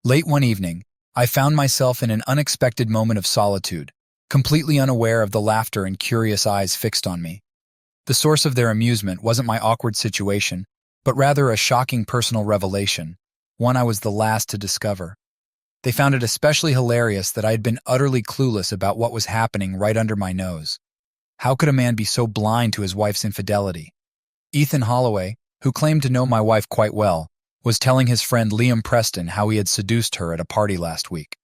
Late one evening, I found myself in an unexpected moment of solitude, completely unaware of the laughter and curious eyes fixed on me. The source of their amusement wasn't my awkward situation, but rather a shocking personal revelation, one I was the last to discover. They found it especially hilarious that I had been utterly clueless about what was happening right under my nose. How could a man be so blind to his wife's infidelity? Ethan Holloway, who claimed to know my wife quite well, was telling his friend Liam Preston how he had seduced her at a party last week.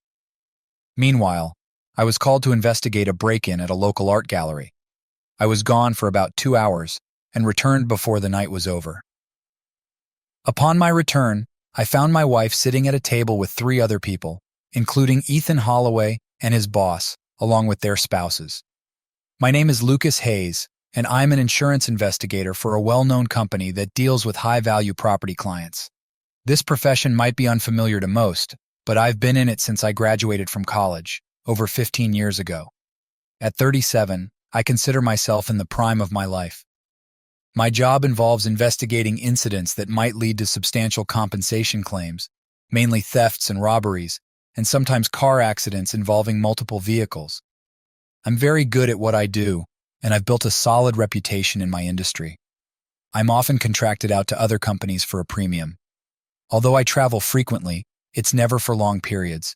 Meanwhile, I was called to investigate a break-in at a local art gallery. I was gone for about 2 hours and returned before the night was over. Upon my return, I found my wife sitting at a table with 3 other people, including Ethan Holloway and his boss, along with their spouses. My name is Lucas Hayes, and I'm an insurance investigator for a well-known company that deals with high-value property clients. This profession might be unfamiliar to most, but I've been in it since I graduated from college, over 15 years ago. At 37, I consider myself in the prime of my life. My job involves investigating incidents that might lead to substantial compensation claims, mainly thefts and robberies, and sometimes car accidents involving multiple vehicles. I'm very good at what I do, and I've built a solid reputation in my industry. I'm often contracted out to other companies for a premium. Although I travel frequently, it's never for long periods.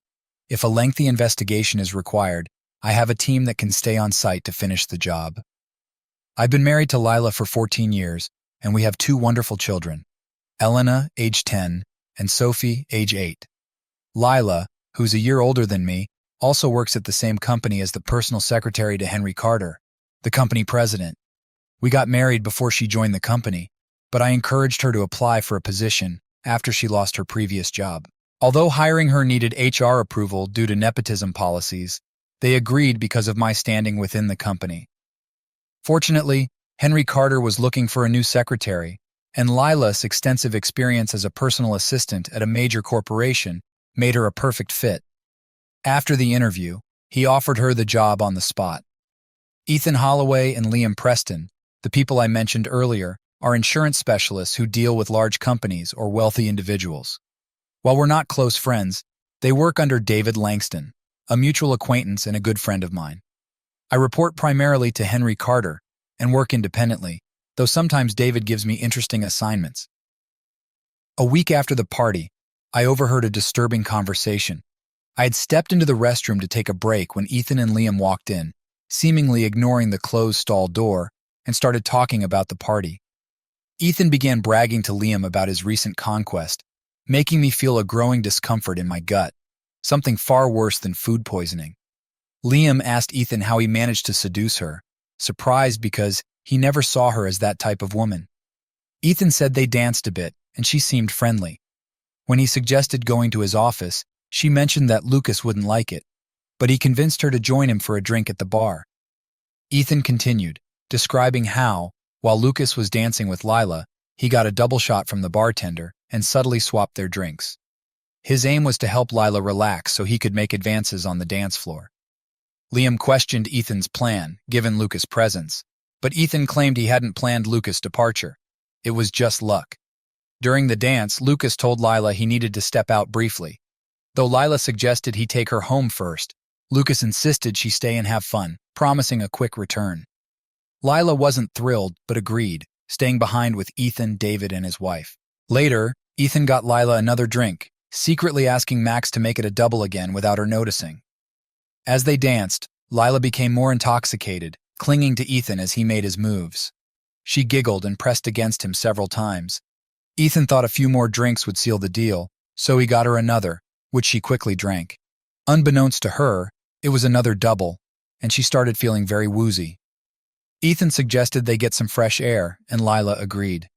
If a lengthy investigation is required, I have a team that can stay on site to finish the job. I've been married to Lila for 14 years, and we have 2 wonderful children, Elena, age 10, and Sophie, age 8. Lila, who's a year older than me, also works at the same company as the personal secretary to Henry Carter, the company president. We got married before she joined the company, but I encouraged her to apply for a position after she lost her previous job. Although hiring her needed HR approval due to nepotism policies, they agreed because of my standing within the company. Fortunately, Henry Carter was looking for a new secretary, and Lila's extensive experience as a personal assistant at a major corporation made her a perfect fit. After the interview, he offered her the job on the spot. Ethan Holloway and Liam Preston, the people I mentioned earlier, are insurance specialists who deal with large companies or wealthy individuals. While we're not close friends, they work under David Langston, a mutual acquaintance and a good friend of mine. I report primarily to Henry Carter and work independently, though sometimes David gives me interesting assignments. A week after the party, I overheard a disturbing conversation. I had stepped into the restroom to take a break when Ethan and Liam walked in, seemingly ignoring the closed stall door, and started talking about the party. Ethan began bragging to Liam about his recent conquest, making me feel a growing discomfort in my gut, something far worse than food poisoning. Liam asked Ethan how he managed to seduce her, surprised because he never saw her as that type of woman. Ethan said they danced a bit, and she seemed friendly. When he suggested going to his office, she mentioned that Lucas wouldn't like it, but he convinced her to join him for a drink at the bar. Ethan continued, describing how, while Lucas was dancing with Lila, he got a double shot from the bartender and subtly swapped their drinks. His aim was to help Lila relax so he could make advances on the dance floor. Liam questioned Ethan's plan, given Lucas' presence, but Ethan claimed he hadn't planned Lucas' departure. It was just luck. During the dance, Lucas told Lila he needed to step out briefly. Though Lila suggested he take her home first, Lucas insisted she stay and have fun, promising a quick return. Lila wasn't thrilled, but agreed, staying behind with Ethan, David, and his wife. Later, Ethan got Lila another drink, secretly asking Max to make it a double again without her noticing. As they danced, Lila became more intoxicated, clinging to Ethan as he made his moves. She giggled and pressed against him several times. Ethan thought a few more drinks would seal the deal, so he got her another, which she quickly drank. Unbeknownst to her, it was another double, and she started feeling very woozy. Ethan suggested they get some fresh air, and Lila agreed.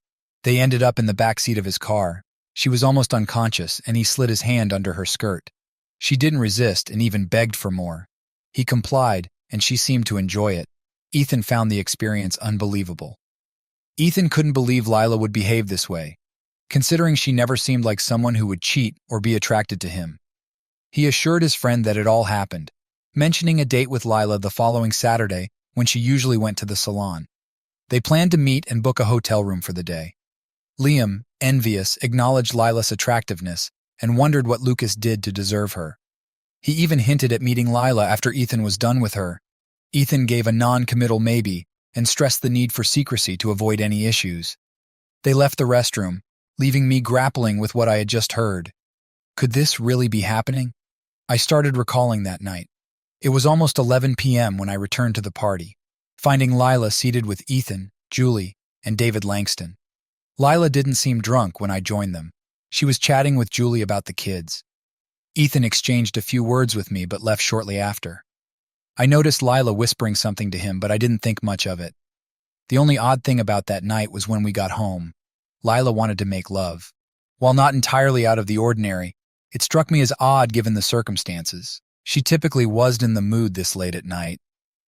They ended up in the back seat of his car. She was almost unconscious, and he slid his hand under her skirt. She didn't resist and even begged for more. He complied, and she seemed to enjoy it. Ethan found the experience unbelievable. Ethan couldn't believe Lila would behave this way, considering she never seemed like someone who would cheat or be attracted to him. He assured his friend that it all happened, mentioning a date with Lila the following Saturday when she usually went to the salon. They planned to meet and book a hotel room for the day. Liam, envious, acknowledged Lila's attractiveness and wondered what Lucas did to deserve her. He even hinted at meeting Lila after Ethan was done with her. Ethan gave a non-committal maybe and stressed the need for secrecy to avoid any issues. They left the restroom, leaving me grappling with what I had just heard. Could this really be happening? I started recalling that night. It was almost 11 p.m. when I returned to the party, finding Lila seated with Ethan, Julie, and David Langston. Lila didn't seem drunk when I joined them. She was chatting with Julie about the kids. Ethan exchanged a few words with me but left shortly after. I noticed Lila whispering something to him, but I didn't think much of it. The only odd thing about that night was when we got home. Lila wanted to make love. While not entirely out of the ordinary, it struck me as odd given the circumstances. She typically wasn't in the mood this late at night,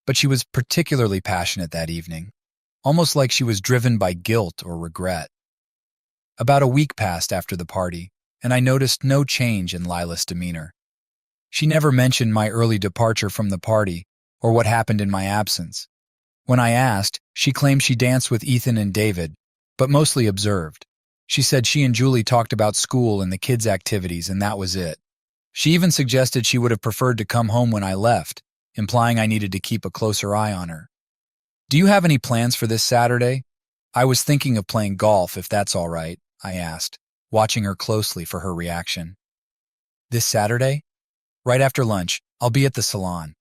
but she was particularly passionate that evening, almost like she was driven by guilt or regret. About a week passed after the party, and I noticed no change in Lila's demeanor. She never mentioned my early departure from the party or what happened in my absence. When I asked, she claimed she danced with Ethan and David, but mostly observed. She said she and Julie talked about school and the kids' activities, and that was it. She even suggested she would have preferred to come home when I left, implying I needed to keep a closer eye on her. "Do you have any plans for this Saturday?" "I was thinking of playing golf, if that's all right," I asked, watching her closely for her reaction. "This Saturday? Right after lunch, I'll be at the salon.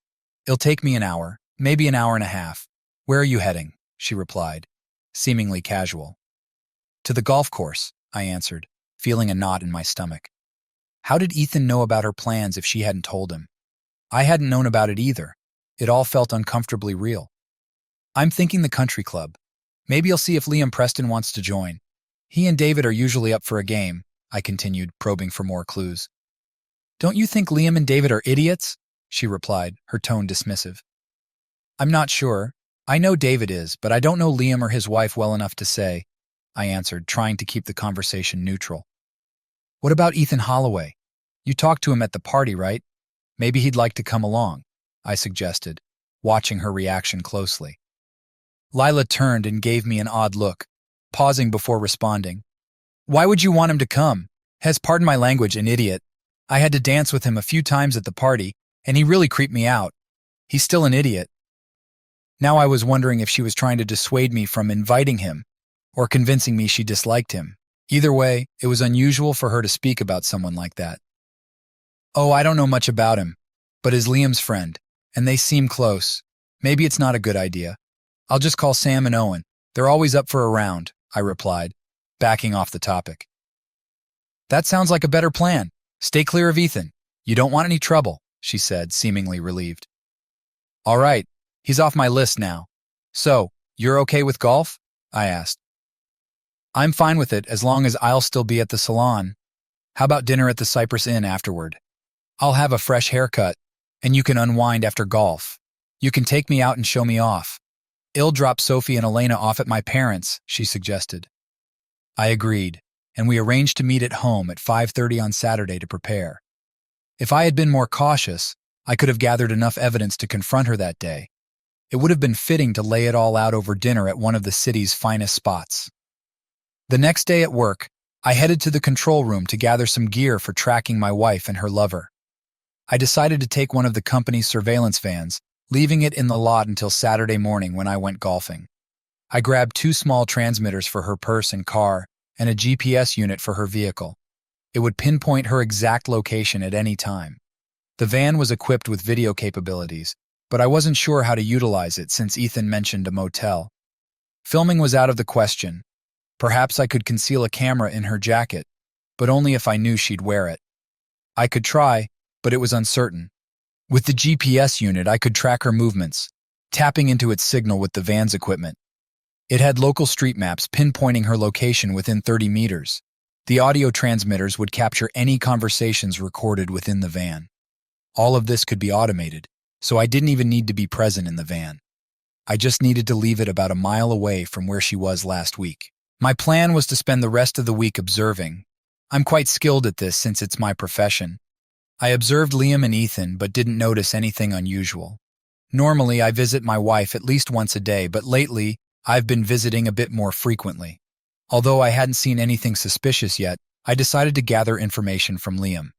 It'll take me an hour, maybe an hour and a half. Where are you heading?" she replied, seemingly casual. "To the golf course," I answered, feeling a knot in my stomach. How did Ethan know about her plans if she hadn't told him? I hadn't known about it either. It all felt uncomfortably real. "I'm thinking the country club. Maybe I'll see if Liam Preston wants to join. He and David are usually up for a game," I continued, probing for more clues. "Don't you think Liam and David are idiots?" she replied, her tone dismissive. "I'm not sure. I know David is, but I don't know Liam or his wife well enough to say," I answered, trying to keep the conversation neutral. "What about Ethan Holloway? You talked to him at the party, right? Maybe he'd like to come along," I suggested, watching her reaction closely. Lila turned and gave me an odd look, pausing before responding. "Why would you want him to come? Pardon my language, an idiot. I had to dance with him a few times at the party, and he really creeped me out. He's still an idiot." Now I was wondering if she was trying to dissuade me from inviting him, or convincing me she disliked him. Either way, it was unusual for her to speak about someone like that. "Oh, I don't know much about him, but is Liam's friend, and they seem close. Maybe it's not a good idea. I'll just call Sam and Owen. They're always up for a round," I replied, backing off the topic. "That sounds like a better plan. Stay clear of Ethan. You don't want any trouble," she said, seemingly relieved. "All right, he's off my list now. So, you're okay with golf?" I asked. "I'm fine with it as long as I'll still be at the salon. How about dinner at the Cypress Inn afterward? I'll have a fresh haircut, and you can unwind after golf. You can take me out and show me off. I'll drop Sophie and Elena off at my parents'," she suggested. I agreed, and we arranged to meet at home at 5:30 on Saturday to prepare. If I had been more cautious, I could have gathered enough evidence to confront her that day. It would have been fitting to lay it all out over dinner at one of the city's finest spots. The next day at work, I headed to the control room to gather some gear for tracking my wife and her lover. I decided to take one of the company's surveillance vans, leaving it in the lot until Saturday morning when I went golfing. I grabbed 2 small transmitters for her purse and car, and a GPS unit for her vehicle. It would pinpoint her exact location at any time. The van was equipped with video capabilities, but I wasn't sure how to utilize it since Ethan mentioned a motel. Filming was out of the question. Perhaps I could conceal a camera in her jacket, but only if I knew she'd wear it. I could try, but it was uncertain. With the GPS unit, I could track her movements, tapping into its signal with the van's equipment. It had local street maps pinpointing her location within 30 meters. The audio transmitters would capture any conversations recorded within the van. All of this could be automated, so I didn't even need to be present in the van. I just needed to leave it about a mile away from where she was last week. My plan was to spend the rest of the week observing. I'm quite skilled at this since it's my profession. I observed Liam and Ethan but didn't notice anything unusual. Normally, I visit my wife at least once a day, but lately, I've been visiting a bit more frequently. Although I hadn't seen anything suspicious yet, I decided to gather information from Liam.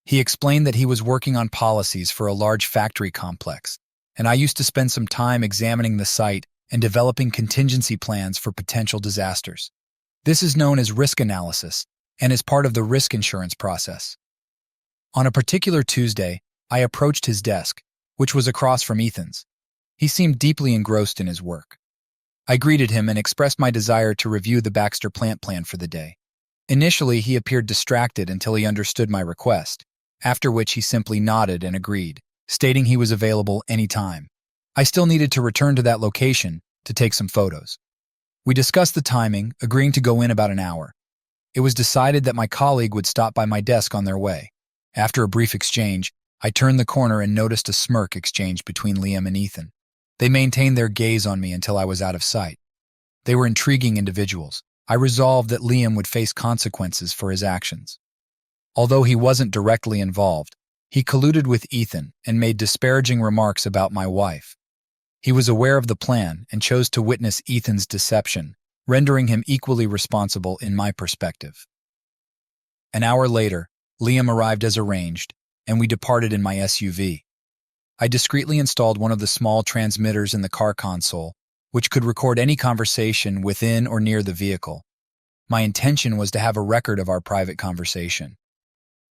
He explained that he was working on policies for a large factory complex, and I used to spend some time examining the site and developing contingency plans for potential disasters. This is known as risk analysis and is part of the risk insurance process. On a particular Tuesday, I approached his desk, which was across from Ethan's. He seemed deeply engrossed in his work. I greeted him and expressed my desire to review the Baxter plant plan for the day. Initially, he appeared distracted until he understood my request, after which he simply nodded and agreed, stating he was available anytime. I still needed to return to that location to take some photos. We discussed the timing, agreeing to go in about an hour. It was decided that my colleague would stop by my desk on their way. After a brief exchange, I turned the corner and noticed a smirk exchanged between Liam and Ethan. They maintained their gaze on me until I was out of sight. They were intriguing individuals. I resolved that Liam would face consequences for his actions. Although he wasn't directly involved, he colluded with Ethan and made disparaging remarks about my wife. He was aware of the plan and chose to witness Ethan's deception, rendering him equally responsible in my perspective. An hour later, Liam arrived as arranged, and we departed in my SUV. I discreetly installed one of the small transmitters in the car console, which could record any conversation within or near the vehicle. My intention was to have a record of our private conversation.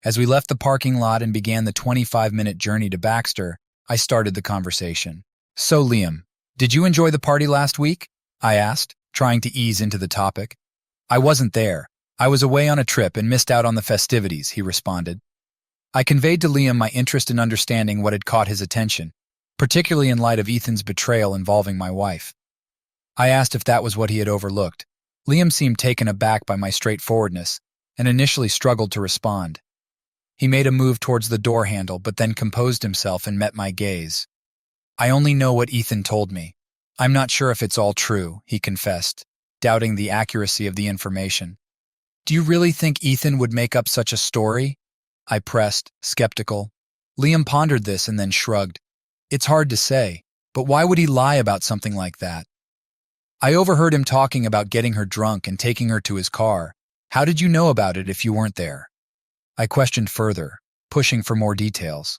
As we left the parking lot and began the 25-minute journey to Baxter, I started the conversation. "So, Liam, did you enjoy the party last week?" I asked, trying to ease into the topic. "I wasn't there. I was away on a trip and missed out on the festivities," he responded. I conveyed to Liam my interest in understanding what had caught his attention, particularly in light of Ethan's betrayal involving my wife. I asked if that was what he had overlooked. Liam seemed taken aback by my straightforwardness and initially struggled to respond. He made a move towards the door handle but then composed himself and met my gaze. "I only know what Ethan told me. I'm not sure if it's all true," he confessed, doubting the accuracy of the information. "Do you really think Ethan would make up such a story?" I pressed, skeptical. Liam pondered this and then shrugged. "It's hard to say, but why would he lie about something like that? I overheard him talking about getting her drunk and taking her to his car. How did you know about it if you weren't there?" I questioned further, pushing for more details.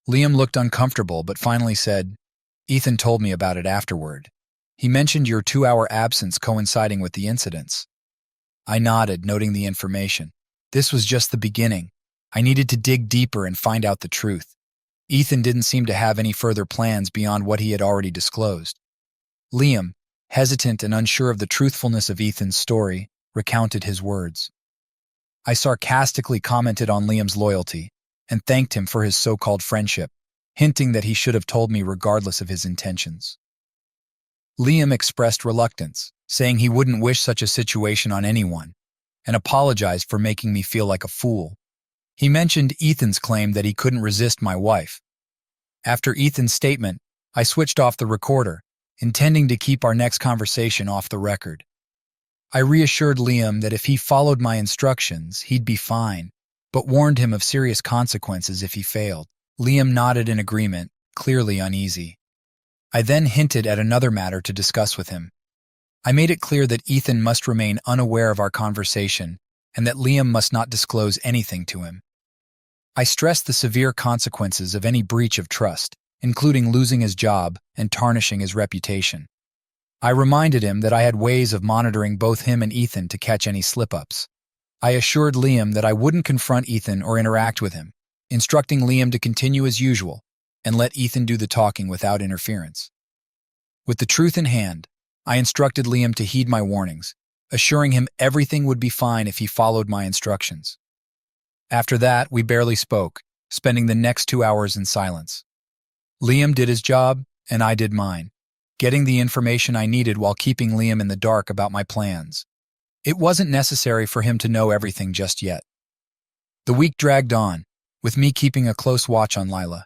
Liam looked uncomfortable but finally said, "Ethan told me about it afterward. He mentioned your 2-hour absence coinciding with the incidents." I nodded, noting the information. This was just the beginning. I needed to dig deeper and find out the truth. Ethan didn't seem to have any further plans beyond what he had already disclosed. Liam, hesitant and unsure of the truthfulness of Ethan's story, recounted his words. I sarcastically commented on Liam's loyalty and thanked him for his so-called friendship, hinting that he should have told me regardless of his intentions. Liam expressed reluctance, saying he wouldn't wish such a situation on anyone, and apologized for making me feel like a fool. He mentioned Ethan's claim that he couldn't resist my wife. After Ethan's statement, I switched off the recorder, intending to keep our next conversation off the record. I reassured Liam that if he followed my instructions, he'd be fine, but warned him of serious consequences if he failed. Liam nodded in agreement, clearly uneasy. I then hinted at another matter to discuss with him. I made it clear that Ethan must remain unaware of our conversation and that Liam must not disclose anything to him. I stressed the severe consequences of any breach of trust, including losing his job and tarnishing his reputation. I reminded him that I had ways of monitoring both him and Ethan to catch any slip-ups. I assured Liam that I wouldn't confront Ethan or interact with him, instructing Liam to continue as usual and let Ethan do the talking without interference. With the truth in hand, I instructed Liam to heed my warnings, assuring him everything would be fine if he followed my instructions. After that, we barely spoke, spending the next 2 hours in silence. Liam did his job, and I did mine, getting the information I needed while keeping Liam in the dark about my plans. It wasn't necessary for him to know everything just yet. The week dragged on, with me keeping a close watch on Lila.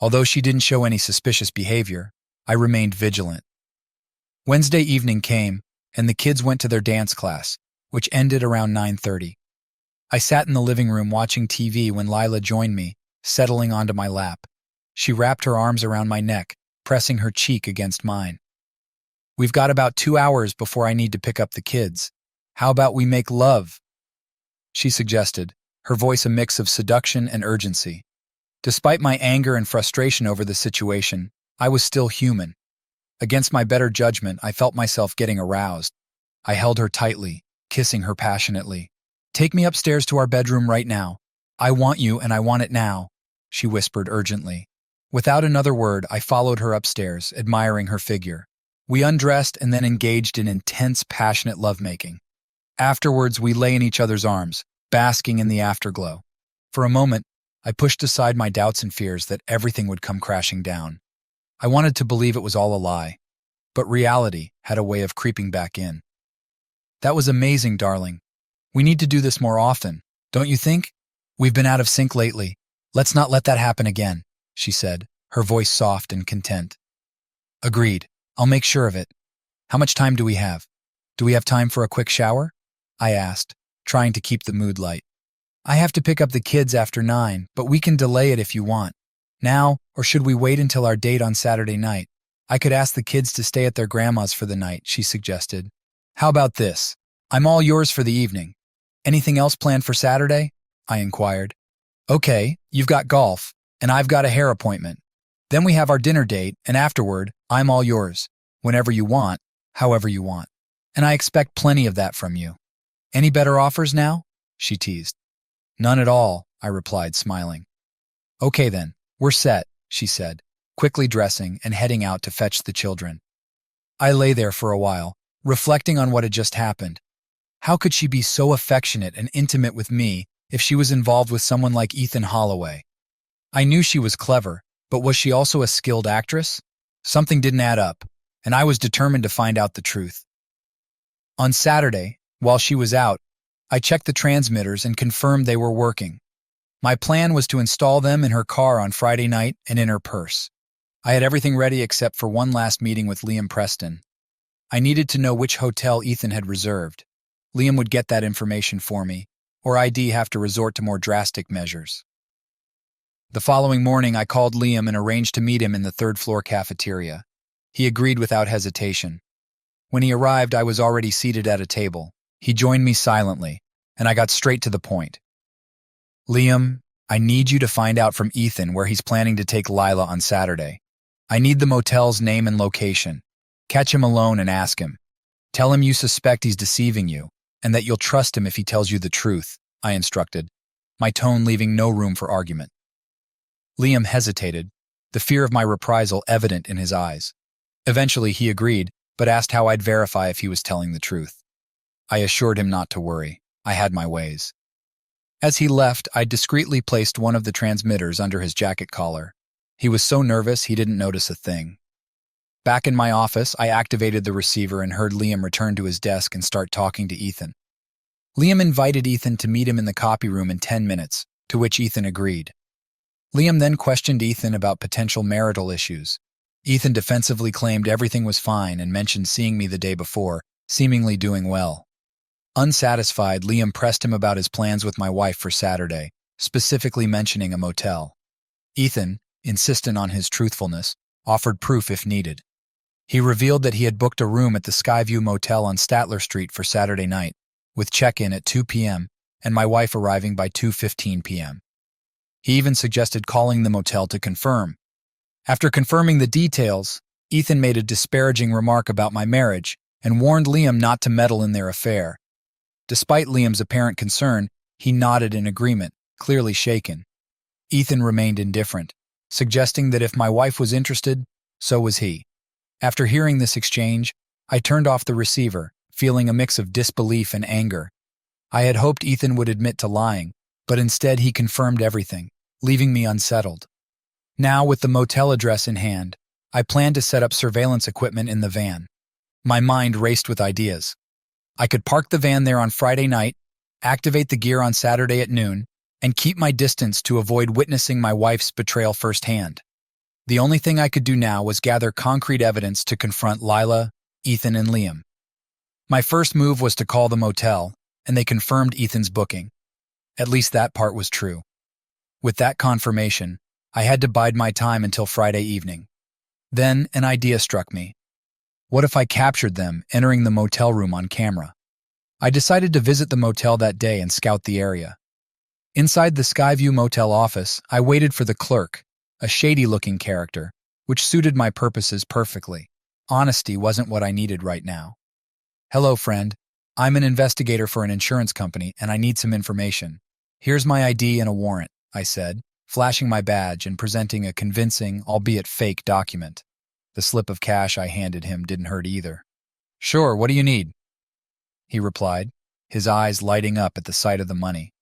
Although she didn't show any suspicious behavior, I remained vigilant. Wednesday evening came, and the kids went to their dance class, which ended around 9:30. I sat in the living room watching TV when Lila joined me, settling onto my lap. She wrapped her arms around my neck, pressing her cheek against mine. "We've got about 2 hours before I need to pick up the kids. How about we make love?" she suggested, her voice a mix of seduction and urgency. Despite my anger and frustration over the situation, I was still human. Against my better judgment, I felt myself getting aroused. I held her tightly, kissing her passionately. "Take me upstairs to our bedroom right now. I want you and I want it now," she whispered urgently. Without another word, I followed her upstairs, admiring her figure. We undressed and then engaged in intense, passionate lovemaking. Afterwards, we lay in each other's arms, basking in the afterglow. For a moment, I pushed aside my doubts and fears that everything would come crashing down. I wanted to believe it was all a lie, but reality had a way of creeping back in. "That was amazing, darling. We need to do this more often, don't you think? We've been out of sync lately. Let's not let that happen again," she said, her voice soft and content. "Agreed. I'll make sure of it. How much time do we have? Do we have time for a quick shower?" I asked, trying to keep the mood light. "I have to pick up the kids after 9, but we can delay it if you want. Now, or should we wait until our date on Saturday night? I could ask the kids to stay at their grandma's for the night," she suggested. "How about this? I'm all yours for the evening. Anything else planned for Saturday?" I inquired. "Okay, you've got golf, and I've got a hair appointment. Then we have our dinner date, and afterward, I'm all yours. Whenever you want, however you want. And I expect plenty of that from you. Any better offers now?" she teased. "None at all," I replied, smiling. "Okay then, we're set," she said, quickly dressing and heading out to fetch the children. I lay there for a while, reflecting on what had just happened. How could she be so affectionate and intimate with me if she was involved with someone like Ethan Holloway? I knew she was clever, but was she also a skilled actress? Something didn't add up, and I was determined to find out the truth. On Saturday, while she was out, I checked the transmitters and confirmed they were working. My plan was to install them in her car on Friday night and in her purse. I had everything ready except for one last meeting with Liam Preston. I needed to know which hotel Ethan had reserved. Liam would get that information for me, or I'd have to resort to more drastic measures. The following morning, I called Liam and arranged to meet him in the third-floor cafeteria. He agreed without hesitation. When he arrived, I was already seated at a table. He joined me silently, and I got straight to the point. "Liam, I need you to find out from Ethan where he's planning to take Lila on Saturday. I need the motel's name and location. Catch him alone and ask him. Tell him you suspect he's deceiving you, and that you'll trust him if he tells you the truth," I instructed, my tone leaving no room for argument. Liam hesitated, the fear of my reprisal evident in his eyes. Eventually, he agreed, but asked how I'd verify if he was telling the truth. I assured him not to worry. I had my ways. As he left, I discreetly placed one of the transmitters under his jacket collar. He was so nervous he didn't notice a thing. Back in my office, I activated the receiver and heard Liam return to his desk and start talking to Ethan. Liam invited Ethan to meet him in the copy room in 10 minutes, to which Ethan agreed. Liam then questioned Ethan about potential marital issues. Ethan defensively claimed everything was fine and mentioned seeing me the day before, seemingly doing well. Unsatisfied, Liam pressed him about his plans with my wife for Saturday, specifically mentioning a motel. Ethan, insistent on his truthfulness, offered proof if needed. He revealed that he had booked a room at the Skyview Motel on Statler Street for Saturday night, with check-in at 2 p.m. and my wife arriving by 2:15 p.m. He even suggested calling the motel to confirm. After confirming the details, Ethan made a disparaging remark about my marriage and warned Liam not to meddle in their affair. Despite Liam's apparent concern, he nodded in agreement, clearly shaken. Ethan remained indifferent, suggesting that if my wife was interested, so was he. After hearing this exchange, I turned off the receiver, feeling a mix of disbelief and anger. I had hoped Ethan would admit to lying, but instead he confirmed everything, leaving me unsettled. Now, with the motel address in hand, I planned to set up surveillance equipment in the van. My mind raced with ideas. I could park the van there on Friday night, activate the gear on Saturday at noon, and keep my distance to avoid witnessing my wife's betrayal firsthand. The only thing I could do now was gather concrete evidence to confront Lila, Ethan, and Liam. My first move was to call the motel, and they confirmed Ethan's booking. At least that part was true. With that confirmation, I had to bide my time until Friday evening. Then an idea struck me. What if I captured them entering the motel room on camera? I decided to visit the motel that day and scout the area. Inside the Skyview Motel office, I waited for the clerk, a shady-looking character, which suited my purposes perfectly. Honesty wasn't what I needed right now. "Hello, friend. I'm an investigator for an insurance company, and I need some information. Here's my ID and a warrant," I said, flashing my badge and presenting a convincing, albeit fake, document. The slip of cash I handed him didn't hurt either. "Sure, what do you need?" he replied, his eyes lighting up at the sight of the money.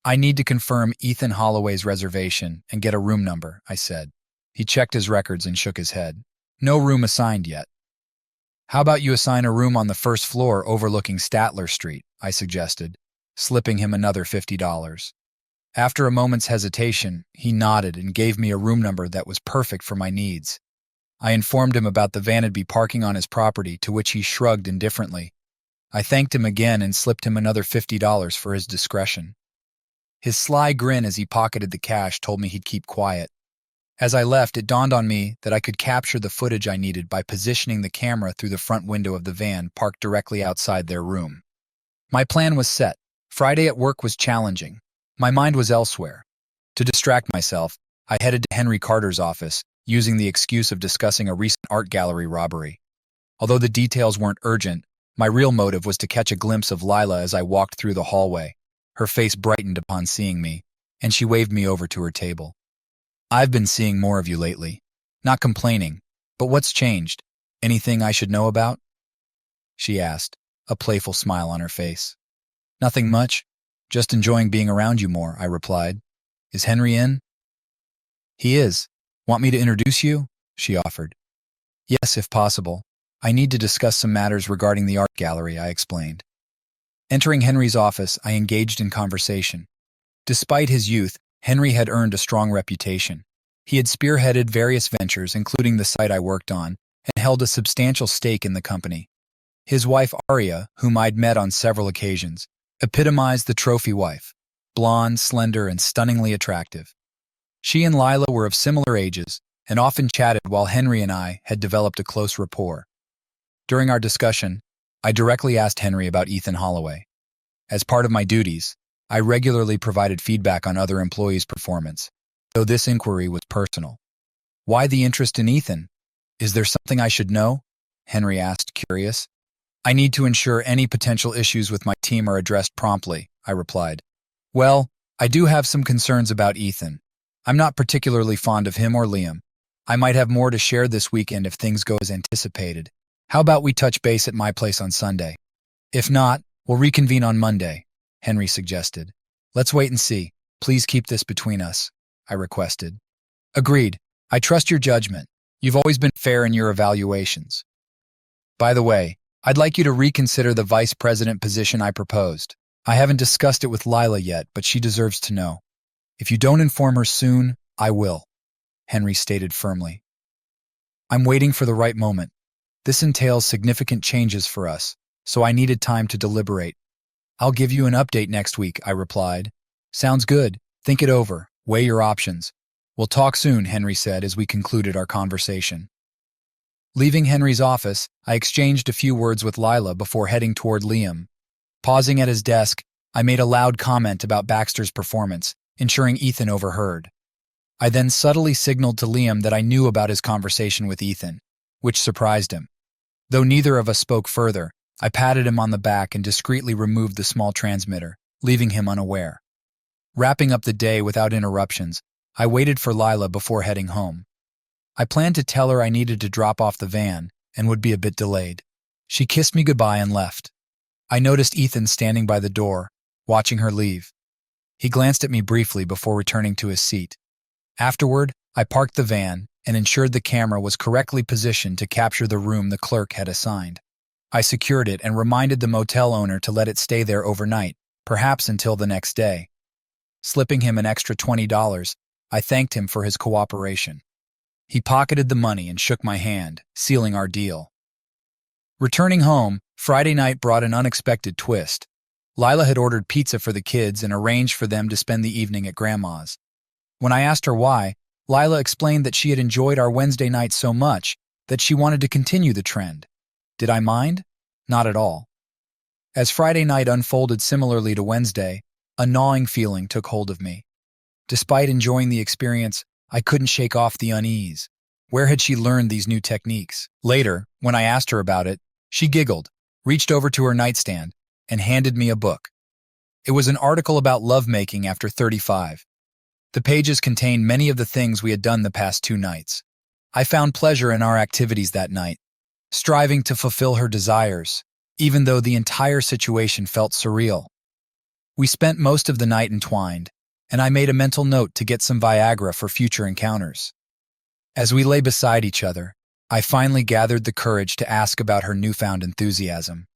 "I need to confirm Ethan Holloway's reservation and get a room number," I said. He checked his records and shook his head. "No room assigned yet." "How about you assign a room on the first floor overlooking Statler Street," I suggested, slipping him another $50. After a moment's hesitation, he nodded and gave me a room number that was perfect for my needs. I informed him about the vanity parking on his property, to which he shrugged indifferently. I thanked him again and slipped him another $50 for his discretion. His sly grin as he pocketed the cash told me he'd keep quiet. As I left, it dawned on me that I could capture the footage I needed by positioning the camera through the front window of the van parked directly outside their room. My plan was set. Friday at work was challenging. My mind was elsewhere. To distract myself, I headed to Henry Carter's office, using the excuse of discussing a recent art gallery robbery. Although the details weren't urgent, my real motive was to catch a glimpse of Lila as I walked through the hallway. Her face brightened upon seeing me, and she waved me over to her table. "I've been seeing more of you lately. Not complaining, but what's changed? Anything I should know about?" she asked, a playful smile on her face. "Nothing much. Just enjoying being around you more," I replied. "Is Henry in?" "He is. Want me to introduce you?" she offered. "Yes, if possible. I need to discuss some matters regarding the art gallery," I explained. Entering Henry's office, I engaged in conversation. Despite his youth, Henry had earned a strong reputation. He had spearheaded various ventures, including the site I worked on, and held a substantial stake in the company. His wife, Aria, whom I'd met on several occasions, epitomized the trophy wife, blonde, slender, and stunningly attractive. She and Lila were of similar ages and often chatted while Henry and I had developed a close rapport. During our discussion, I directly asked Henry about Ethan Holloway. As part of my duties, I regularly provided feedback on other employees' performance, though this inquiry was personal. "Why the interest in Ethan? Is there something I should know?" Henry asked, curious. "I need to ensure any potential issues with my team are addressed promptly," I replied. "Well, I do have some concerns about Ethan. I'm not particularly fond of him or Liam. I might have more to share this weekend if things go as anticipated. How about we touch base at my place on Sunday? If not, we'll reconvene on Monday," Henry suggested. "Let's wait and see. Please keep this between us," I requested. "Agreed. I trust your judgment. You've always been fair in your evaluations. By the way, I'd like you to reconsider the vice president position I proposed. I haven't discussed it with Lila yet, but she deserves to know. If you don't inform her soon, I will," Henry stated firmly. "I'm waiting for the right moment. This entails significant changes for us, so I needed time to deliberate. "I'll give you an update next week," I replied. "Sounds good. Think it over. Weigh your options. We'll talk soon," Henry said as we concluded our conversation. Leaving Henry's office, I exchanged a few words with Lila before heading toward Liam. Pausing at his desk, I made a loud comment about Baxter's performance, ensuring Ethan overheard. I then subtly signaled to Liam that I knew about his conversation with Ethan, which surprised him. Though neither of us spoke further, I patted him on the back and discreetly removed the small transmitter, leaving him unaware. Wrapping up the day without interruptions, I waited for Lila before heading home. I planned to tell her I needed to drop off the van and would be a bit delayed. She kissed me goodbye and left. I noticed Ethan standing by the door, watching her leave. He glanced at me briefly before returning to his seat. Afterward, I parked the van and ensured the camera was correctly positioned to capture the room the clerk had assigned. I secured it and reminded the motel owner to let it stay there overnight, perhaps until the next day. Slipping him an extra $20, I thanked him for his cooperation. He pocketed the money and shook my hand, sealing our deal. Returning home, Friday night brought an unexpected twist. Lila had ordered pizza for the kids and arranged for them to spend the evening at Grandma's. When I asked her why, Lila explained that she had enjoyed our Wednesday night so much that she wanted to continue the trend. Did I mind? Not at all. As Friday night unfolded similarly to Wednesday, a gnawing feeling took hold of me. Despite enjoying the experience, I couldn't shake off the unease. Where had she learned these new techniques? Later, when I asked her about it, she giggled, reached over to her nightstand, and handed me a book. It was an article about lovemaking after 35. The pages contained many of the things we had done the past 2 nights. I found pleasure in our activities that night, striving to fulfill her desires, even though the entire situation felt surreal. We spent most of the night entwined, and I made a mental note to get some Viagra for future encounters. As we lay beside each other, I finally gathered the courage to ask about her newfound enthusiasm.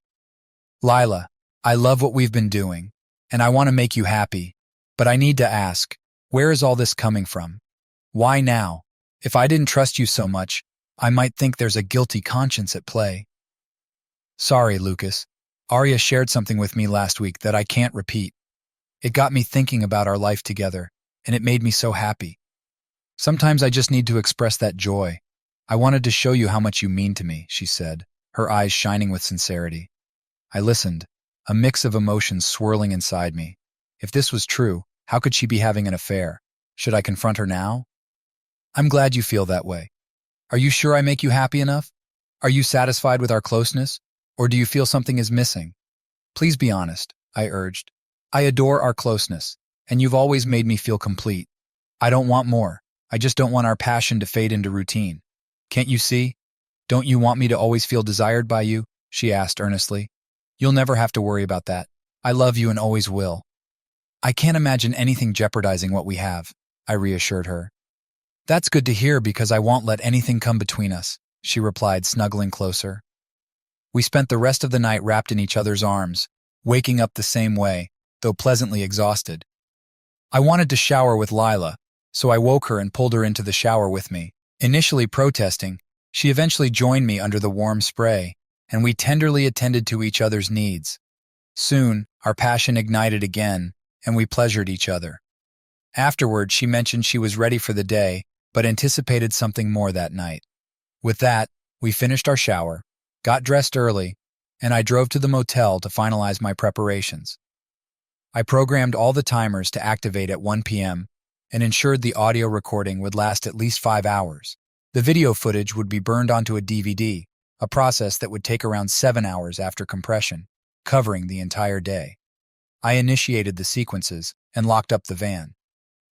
"Lila, I love what we've been doing, and I want to make you happy, but I need to ask, where is all this coming from? Why now? If I didn't trust you so much, I might think there's a guilty conscience at play." "Sorry, Lucas. Arya shared something with me last week that I can't repeat. It got me thinking about our life together, and it made me so happy. Sometimes I just need to express that joy. I wanted to show you how much you mean to me," she said, her eyes shining with sincerity. I listened, a mix of emotions swirling inside me. If this was true, how could she be having an affair? Should I confront her now? "I'm glad you feel that way. Are you sure I make you happy enough? Are you satisfied with our closeness? Or do you feel something is missing? Please be honest," I urged. "I adore our closeness, and you've always made me feel complete. I don't want more. I just don't want our passion to fade into routine. Can't you see? Don't you want me to always feel desired by you?" she asked earnestly. "You'll never have to worry about that. I love you and always will." "I can't imagine anything jeopardizing what we have," I reassured her. "That's good to hear because I won't let anything come between us," she replied, snuggling closer. We spent the rest of the night wrapped in each other's arms, waking up the same way, though pleasantly exhausted. I wanted to shower with Lila, so I woke her and pulled her into the shower with me. Initially protesting, she eventually joined me under the warm spray, and we tenderly attended to each other's needs. Soon, our passion ignited again, and we pleasured each other. Afterward, she mentioned she was ready for the day, but anticipated something more that night. With that, we finished our shower, got dressed early, and I drove to the motel to finalize my preparations. I programmed all the timers to activate at 1 p.m. and ensured the audio recording would last at least 5 hours. The video footage would be burned onto a DVD, a process that would take around 7 hours after compression, covering the entire day. I initiated the sequences and locked up the van.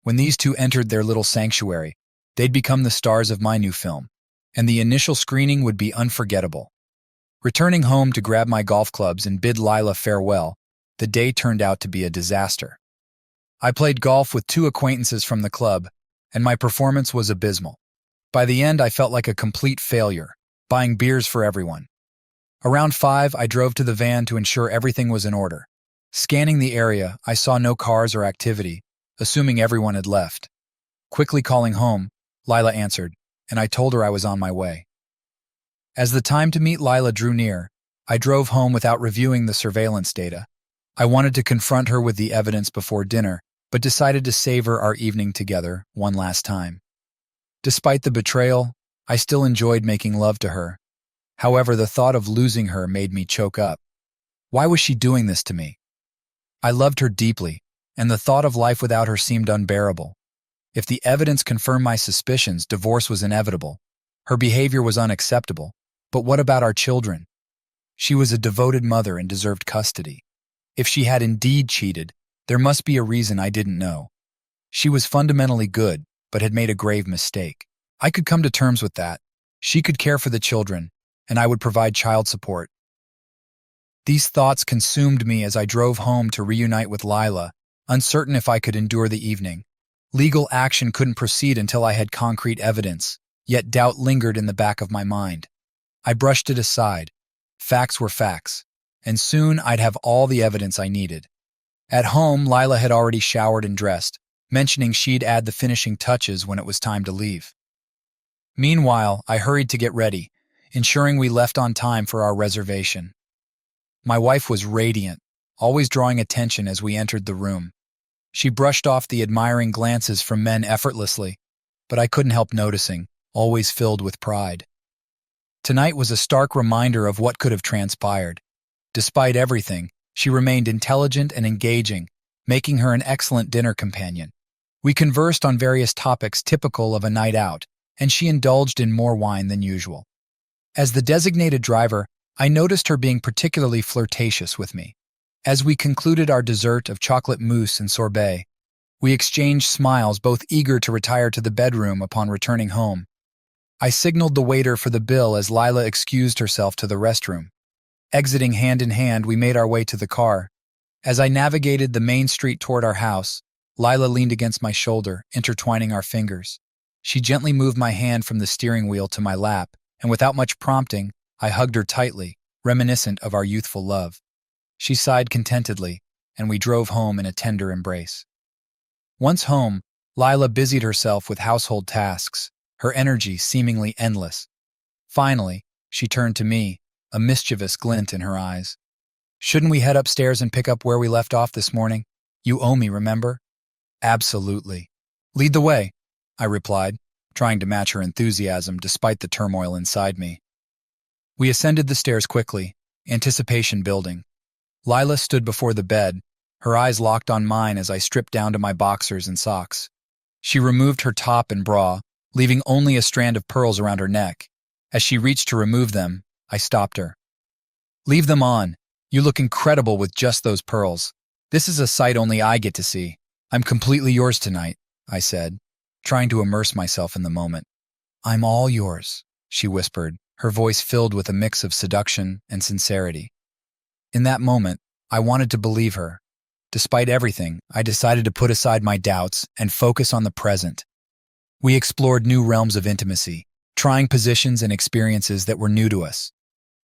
When these two entered their little sanctuary, they'd become the stars of my new film, and the initial screening would be unforgettable. Returning home to grab my golf clubs and bid Lila farewell, the day turned out to be a disaster. I played golf with 2 acquaintances from the club, and my performance was abysmal. By the end, I felt like a complete failure, buying beers for everyone. Around 5, I drove to the van to ensure everything was in order. Scanning the area, I saw no cars or activity, assuming everyone had left. Quickly calling home, Lila answered, and I told her I was on my way. As the time to meet Lila drew near, I drove home without reviewing the surveillance data. I wanted to confront her with the evidence before dinner, but decided to savor our evening together one last time. Despite the betrayal, I still enjoyed making love to her. However, the thought of losing her made me choke up. Why was she doing this to me? I loved her deeply, and the thought of life without her seemed unbearable. If the evidence confirmed my suspicions, divorce was inevitable. Her behavior was unacceptable. But what about our children? She was a devoted mother and deserved custody. If she had indeed cheated, there must be a reason I didn't know. She was fundamentally good, but had made a grave mistake. I could come to terms with that. She could care for the children, and I would provide child support. These thoughts consumed me as I drove home to reunite with Lila, uncertain if I could endure the evening. Legal action couldn't proceed until I had concrete evidence, yet doubt lingered in the back of my mind. I brushed it aside. Facts were facts, and soon I'd have all the evidence I needed. At home, Lila had already showered and dressed, mentioning she'd add the finishing touches when it was time to leave. Meanwhile, I hurried to get ready, ensuring we left on time for our reservation. My wife was radiant, always drawing attention as we entered the room. She brushed off the admiring glances from men effortlessly, but I couldn't help noticing, always filled with pride. Tonight was a stark reminder of what could have transpired. Despite everything, she remained intelligent and engaging, making her an excellent dinner companion. We conversed on various topics typical of a night out, and she indulged in more wine than usual. As the designated driver, I noticed her being particularly flirtatious with me. As we concluded our dessert of chocolate mousse and sorbet, we exchanged smiles, both eager to retire to the bedroom upon returning home. I signaled the waiter for the bill as Lila excused herself to the restroom. Exiting hand in hand, we made our way to the car. As I navigated the main street toward our house, Lila leaned against my shoulder, intertwining our fingers. She gently moved my hand from the steering wheel to my lap, and without much prompting, I hugged her tightly, reminiscent of our youthful love. She sighed contentedly, and we drove home in a tender embrace. Once home, Lila busied herself with household tasks, her energy seemingly endless. Finally, she turned to me, a mischievous glint in her eyes. "Shouldn't we head upstairs and pick up where we left off this morning? You owe me, remember?" "Absolutely. Lead the way," I replied, trying to match her enthusiasm despite the turmoil inside me. We ascended the stairs quickly, anticipation building. Lila stood before the bed, her eyes locked on mine as I stripped down to my boxers and socks. She removed her top and bra, leaving only a strand of pearls around her neck. As she reached to remove them, I stopped her. "Leave them on. You look incredible with just those pearls. This is a sight only I get to see. I'm completely yours tonight," I said, trying to immerse myself in the moment. "I'm all yours," she whispered, her voice filled with a mix of seduction and sincerity. In that moment, I wanted to believe her. Despite everything, I decided to put aside my doubts and focus on the present. We explored new realms of intimacy, trying positions and experiences that were new to us.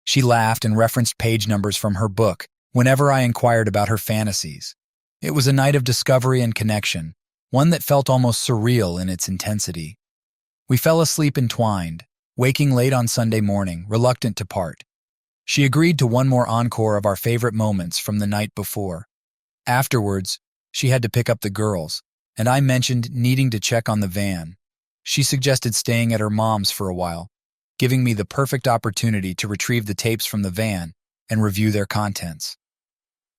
She laughed and referenced page numbers from her book whenever I inquired about her fantasies. It was a night of discovery and connection, one that felt almost surreal in its intensity. We fell asleep entwined, waking late on Sunday morning, reluctant to part. She agreed to one more encore of our favorite moments from the night before. Afterwards, she had to pick up the girls, and I mentioned needing to check on the van. She suggested staying at her mom's for a while, giving me the perfect opportunity to retrieve the tapes from the van and review their contents.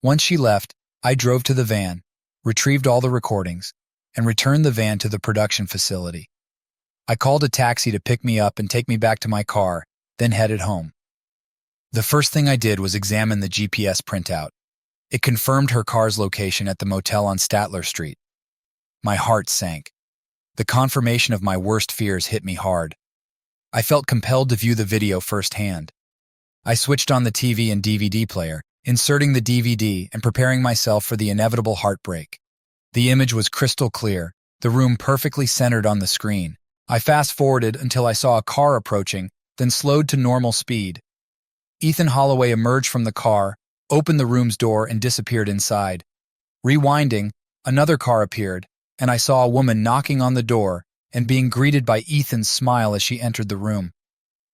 Once she left, I drove to the van, retrieved all the recordings, and returned the van to the production facility. I called a taxi to pick me up and take me back to my car, then headed home. The first thing I did was examine the GPS printout. It confirmed her car's location at the motel on Statler Street. My heart sank. The confirmation of my worst fears hit me hard. I felt compelled to view the video firsthand. I switched on the TV and DVD player, inserting the DVD and preparing myself for the inevitable heartbreak. The image was crystal clear, the room perfectly centered on the screen. I fast-forwarded until I saw a car approaching, then slowed to normal speed. Ethan Holloway emerged from the car, opened the room's door, and disappeared inside. Rewinding, another car appeared, and I saw a woman knocking on the door and being greeted by Ethan's smile as she entered the room.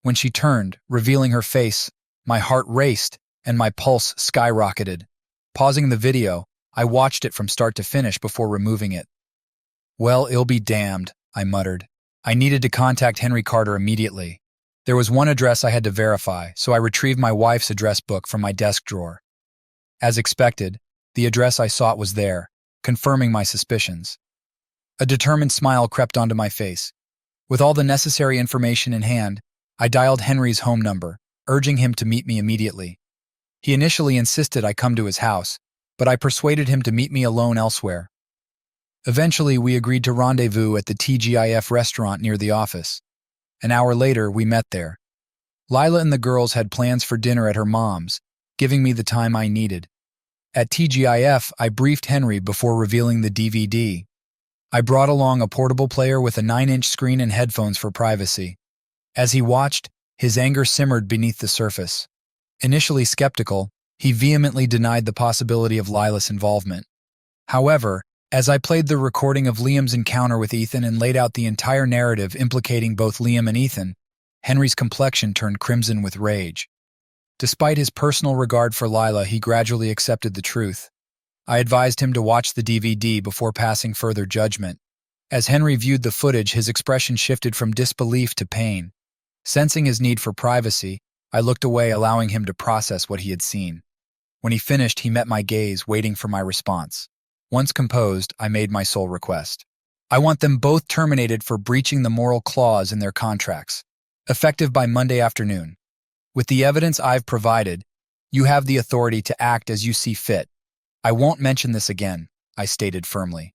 When she turned, revealing her face, my heart raced and my pulse skyrocketed. Pausing the video, I watched it from start to finish before removing it. "Well, it'll be damned," I muttered. I needed to contact Henry Carter immediately. There was one address I had to verify, so I retrieved my wife's address book from my desk drawer. As expected, the address I sought was there, confirming my suspicions. A determined smile crept onto my face. With all the necessary information in hand, I dialed Henry's home number, urging him to meet me immediately. He initially insisted I come to his house, but I persuaded him to meet me alone elsewhere. Eventually, we agreed to rendezvous at the TGIF restaurant near the office. An hour later, we met there. Lila and the girls had plans for dinner at her mom's, giving me the time I needed. At TGIF, I briefed Henry before revealing the DVD. I brought along a portable player with a 9-inch screen and headphones for privacy. As he watched, his anger simmered beneath the surface. Initially skeptical, he vehemently denied the possibility of Lila's involvement. However, as I played the recording of Liam's encounter with Ethan and laid out the entire narrative implicating both Liam and Ethan, Henry's complexion turned crimson with rage. Despite his personal regard for Lila, he gradually accepted the truth. I advised him to watch the DVD before passing further judgment. As Henry viewed the footage, his expression shifted from disbelief to pain. Sensing his need for privacy, I looked away, allowing him to process what he had seen. When he finished, he met my gaze, waiting for my response. Once composed, I made my sole request. I want them both terminated for breaching the moral clause in their contracts, effective by Monday afternoon. With the evidence I've provided, you have the authority to act as you see fit. I won't mention this again, I stated firmly.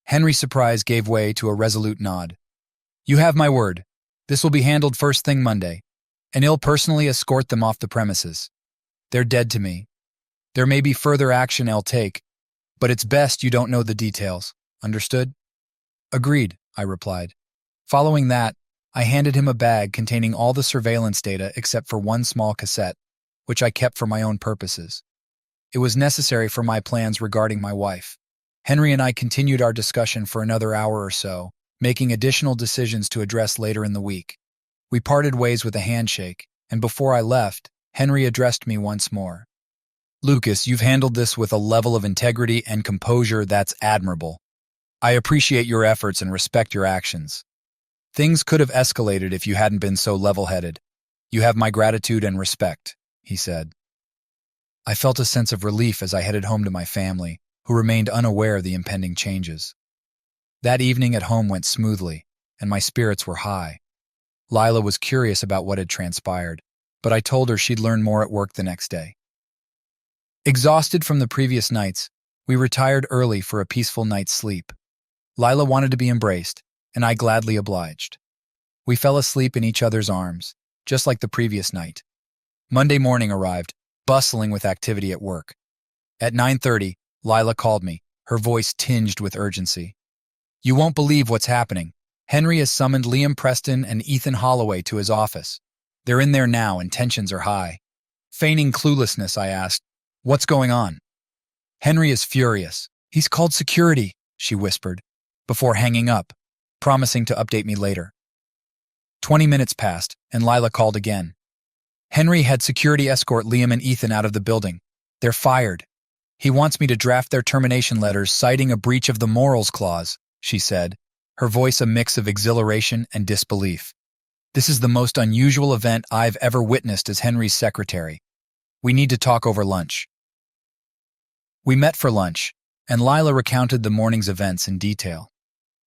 Henry's surprise gave way to a resolute nod. You have my word. This will be handled first thing Monday, and he'll personally escort them off the premises. They're dead to me. There may be further action I'll take, but it's best you don't know the details. Understood? Agreed, I replied. Following that, I handed him a bag containing all the surveillance data except for one small cassette, which I kept for my own purposes. It was necessary for my plans regarding my wife. Henry and I continued our discussion for another hour or so, making additional decisions to address later in the week. We parted ways with a handshake, and before I left, Henry addressed me once more. Lucas, you've handled this with a level of integrity and composure that's admirable. I appreciate your efforts and respect your actions. Things could have escalated if you hadn't been so level-headed. You have my gratitude and respect, he said. I felt a sense of relief as I headed home to my family, who remained unaware of the impending changes. That evening at home went smoothly, and my spirits were high. Lila was curious about what had transpired, but I told her she'd learn more at work the next day. Exhausted from the previous nights, we retired early for a peaceful night's sleep. Lila wanted to be embraced, and I gladly obliged. We fell asleep in each other's arms, just like the previous night. Monday morning arrived, bustling with activity at work. At 9:30, Lila called me, her voice tinged with urgency. You won't believe what's happening. Henry has summoned Liam Preston and Ethan Holloway to his office. They're in there now and tensions are high. Feigning cluelessness, I asked, what's going on? Henry is furious. He's called security, she whispered, before hanging up, promising to update me later. 20 minutes passed, and Lila called again. Henry had security escort Liam and Ethan out of the building. They're fired. He wants me to draft their termination letters citing a breach of the morals clause, she said, her voice a mix of exhilaration and disbelief. This is the most unusual event I've ever witnessed as Henry's secretary. We need to talk over lunch. We met for lunch, and Lila recounted the morning's events in detail.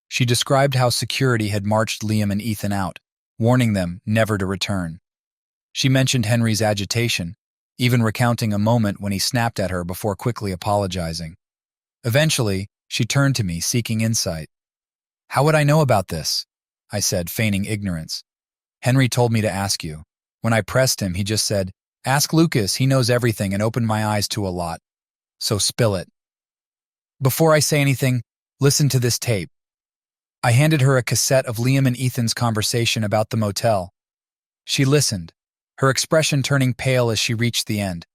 She described how security had marched Liam and Ethan out, warning them never to return. She mentioned Henry's agitation, even recounting a moment when he snapped at her before quickly apologizing. Eventually, she turned to me, seeking insight. How would I know about this? I said, feigning ignorance. Henry told me to ask you. When I pressed him, he just said, ask Lucas, he knows everything, and opened my eyes to a lot. So spill it. Before I say anything, listen to this tape. I handed her a cassette of Liam and Ethan's conversation about the motel. She listened, her expression turning pale as she reached the end.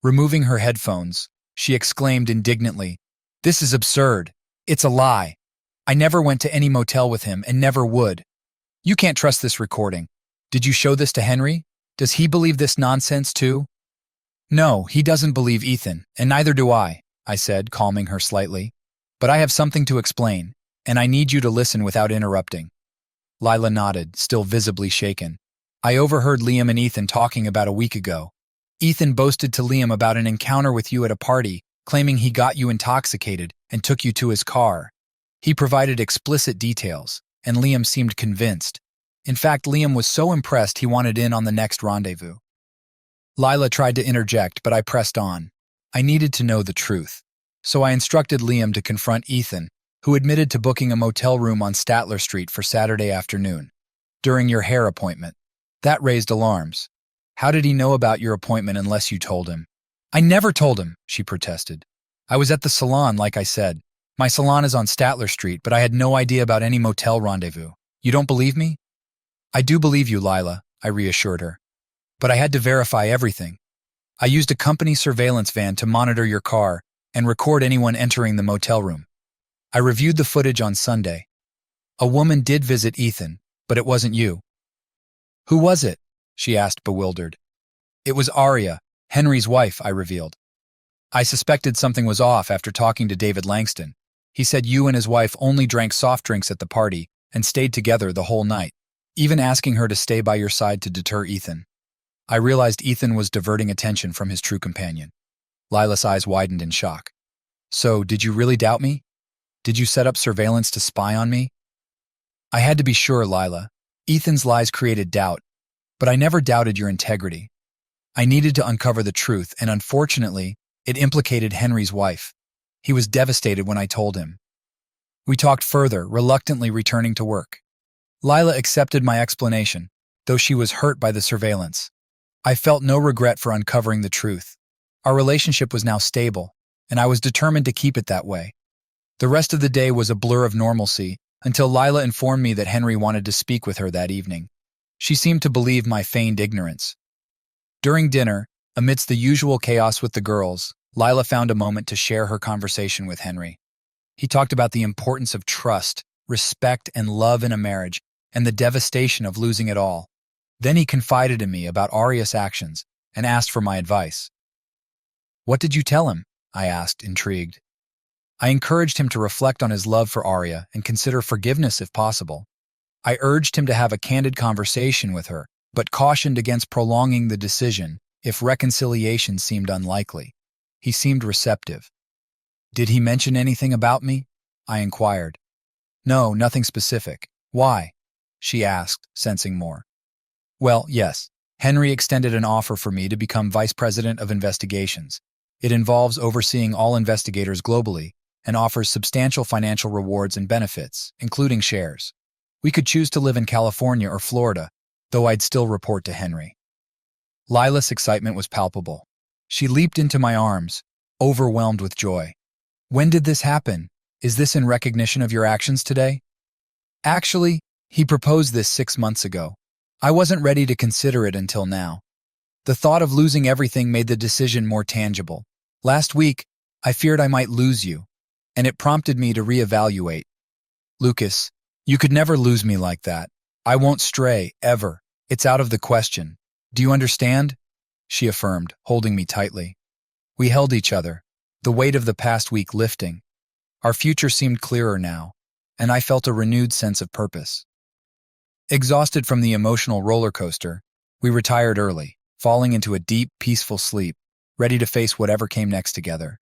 Removing her headphones, she exclaimed indignantly, this is absurd. It's a lie. I never went to any motel with him and never would. You can't trust this recording. Did you show this to Henry? Does he believe this nonsense too? No, he doesn't believe Ethan, and neither do I said, calming her slightly. But I have something to explain, and I need you to listen without interrupting. Lila nodded, still visibly shaken. I overheard Liam and Ethan talking about a week ago. Ethan boasted to Liam about an encounter with you at a party, claiming he got you intoxicated and took you to his car. He provided explicit details, and Liam seemed convinced. In fact, Liam was so impressed he wanted in on the next rendezvous. Lila tried to interject, but I pressed on. I needed to know the truth, so I instructed Liam to confront Ethan, who admitted to booking a motel room on Statler Street for Saturday afternoon, during your hair appointment. That raised alarms. How did he know about your appointment unless you told him? I never told him, she protested. I was at the salon, like I said. My salon is on Statler Street, but I had no idea about any motel rendezvous. You don't believe me? I do believe you, Lila, I reassured her. But I had to verify everything. I used a company surveillance van to monitor your car and record anyone entering the motel room. I reviewed the footage on Sunday. A woman did visit Ethan, but it wasn't you. Who was it? She asked, bewildered. It was Aria, Henry's wife, I revealed. I suspected something was off after talking to David Langston. He said you and his wife only drank soft drinks at the party and stayed together the whole night, even asking her to stay by your side to deter Ethan. I realized Ethan was diverting attention from his true companion. Lila's eyes widened in shock. So, did you really doubt me? Did you set up surveillance to spy on me? I had to be sure, Lila. Ethan's lies created doubt, but I never doubted your integrity. I needed to uncover the truth, and unfortunately, it implicated Henry's wife. He was devastated when I told him. We talked further, reluctantly returning to work. Lila accepted my explanation, though she was hurt by the surveillance. I felt no regret for uncovering the truth. Our relationship was now stable, and I was determined to keep it that way. The rest of the day was a blur of normalcy until Lila informed me that Henry wanted to speak with her that evening. She seemed to believe my feigned ignorance. During dinner, amidst the usual chaos with the girls, Lila found a moment to share her conversation with Henry. He talked about the importance of trust, respect, and love in a marriage, and the devastation of losing it all. Then he confided in me about Aria's actions and asked for my advice. What did you tell him? I asked, intrigued. I encouraged him to reflect on his love for Aria and consider forgiveness if possible. I urged him to have a candid conversation with her, but cautioned against prolonging the decision if reconciliation seemed unlikely. He seemed receptive. Did he mention anything about me? I inquired. No, nothing specific. Why? She asked, sensing more. Well, yes. Henry extended an offer for me to become Vice President of Investigations. It involves overseeing all investigators globally and offers substantial financial rewards and benefits, including shares. We could choose to live in California or Florida, though I'd still report to Henry. Lila's excitement was palpable. She leaped into my arms, overwhelmed with joy. When did this happen? Is this in recognition of your actions today? Actually, he proposed this 6 months ago. I wasn't ready to consider it until now. The thought of losing everything made the decision more tangible. Last week, I feared I might lose you, and it prompted me to reevaluate. Lucas, you could never lose me like that. I won't stray, ever. It's out of the question. Do you understand? She affirmed, holding me tightly. We held each other, the weight of the past week lifting. Our future seemed clearer now, and I felt a renewed sense of purpose. Exhausted from the emotional roller coaster, we retired early, falling into a deep, peaceful sleep, ready to face whatever came next together.